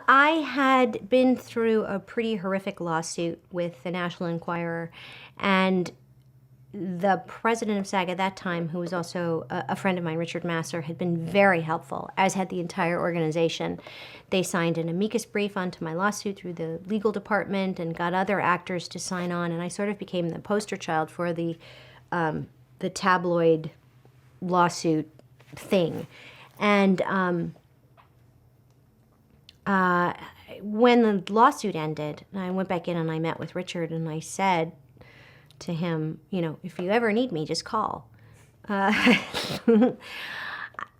I had been through a pretty horrific lawsuit with the National Enquirer, and the president of SAG at that time, who was also a friend of mine, Richard Masser, had been very helpful, as had the entire organization. They signed an amicus brief onto my lawsuit through the legal department and got other actors to sign on, and I sort of became the poster child for the tabloid lawsuit thing. And when the lawsuit ended, I went back in and I met with Richard, and I said to him, you know, if you ever need me, just call. I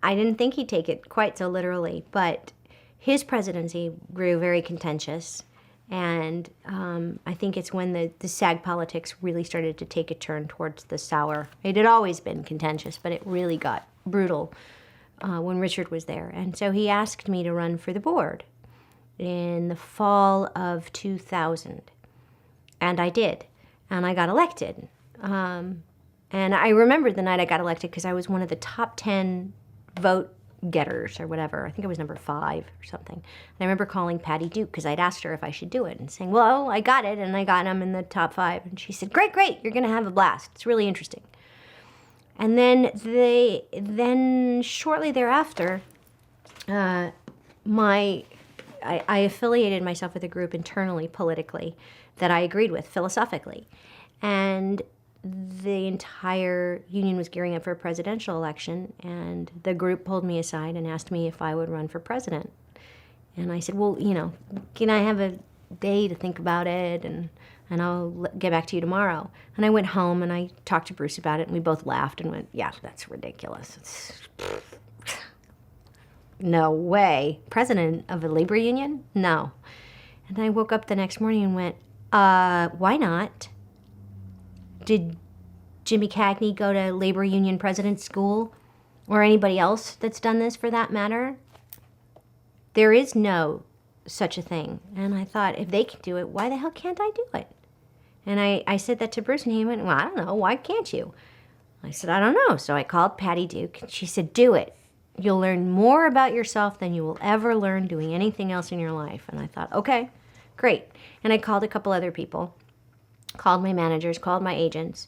didn't think he'd take it quite so literally, but his presidency grew very contentious, and I think it's when the SAG politics really started to take a turn towards the sour. It had always been contentious, but it really got brutal when Richard was there. And so he asked me to run for the board in the fall of 2000, and I did. And I got elected. And I remember the night I got elected because I was one of the top 10 vote getters or whatever. I think I was number 5 or something. And I remember calling Patty Duke because I'd asked her if I should do it and saying, well, I got it, and I got him in the top 5. And she said, great, you're going to have a blast. It's really interesting. And then shortly thereafter, I affiliated myself with a group internally, politically, that I agreed with philosophically. And the entire union was gearing up for a presidential election, and the group pulled me aside and asked me if I would run for president. And I said, well, you know, can I have a day to think about it, and I'll get back to you tomorrow. And I went home and I talked to Bruce about it, and we both laughed and went, yeah, that's ridiculous. No way. President of a labor union? No. And I woke up the next morning and went, why not? Did Jimmy Cagney go to labor union president school? Or anybody else that's done this for that matter? There is no such a thing. And I thought, if they can do it, why the hell can't I do it? And I said that to Bruce, and he went, well, I don't know, why can't you? I said, I don't know. So I called Patty Duke, and she said, do it. You'll learn more about yourself than you will ever learn doing anything else in your life. And I thought, okay, great. And I called a couple other people, called my managers, called my agents,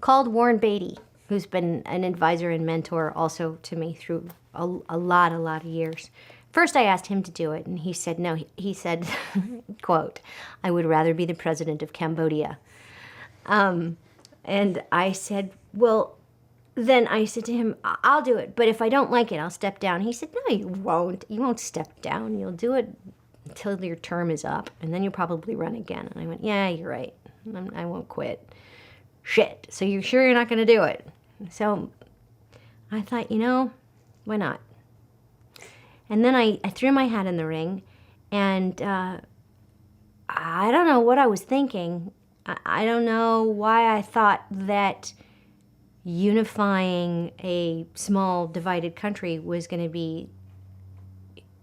called Warren Beatty, who's been an advisor and mentor also to me through a lot of years. First, I asked him to do it, and he said no. He said, quote, I would rather be the president of Cambodia. And I said, well, then I said to him, I'll do it, but if I don't like it, I'll step down. He said, no, you won't. You won't step down. You'll do it until your term is up, and then you'll probably run again. And I went, yeah, you're right. I won't quit. Shit. So you're sure you're not going to do it? So I thought, you know, why not? And then I threw my hat in the ring, and I don't know what I was thinking. I don't know why I thought that unifying a small divided country was going to be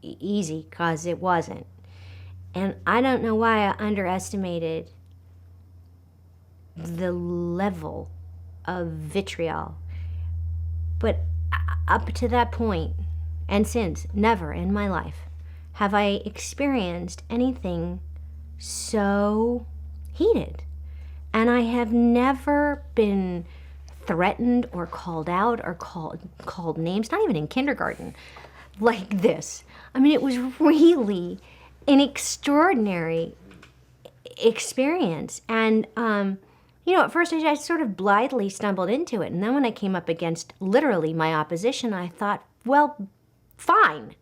easy, because it wasn't. And I don't know why I underestimated the level of vitriol. But up to that point, and since, never in my life have I experienced anything so heated. And I have never been threatened or called out or called names, not even in kindergarten, like this. I mean, it was really an extraordinary experience. And, you know, at first I sort of blithely stumbled into it. And then when I came up against literally my opposition, I thought, well, fine.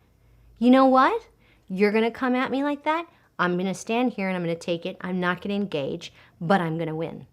You know what? You're going to come at me like that? I'm going to stand here and I'm going to take it. I'm not going to engage, but I'm going to win.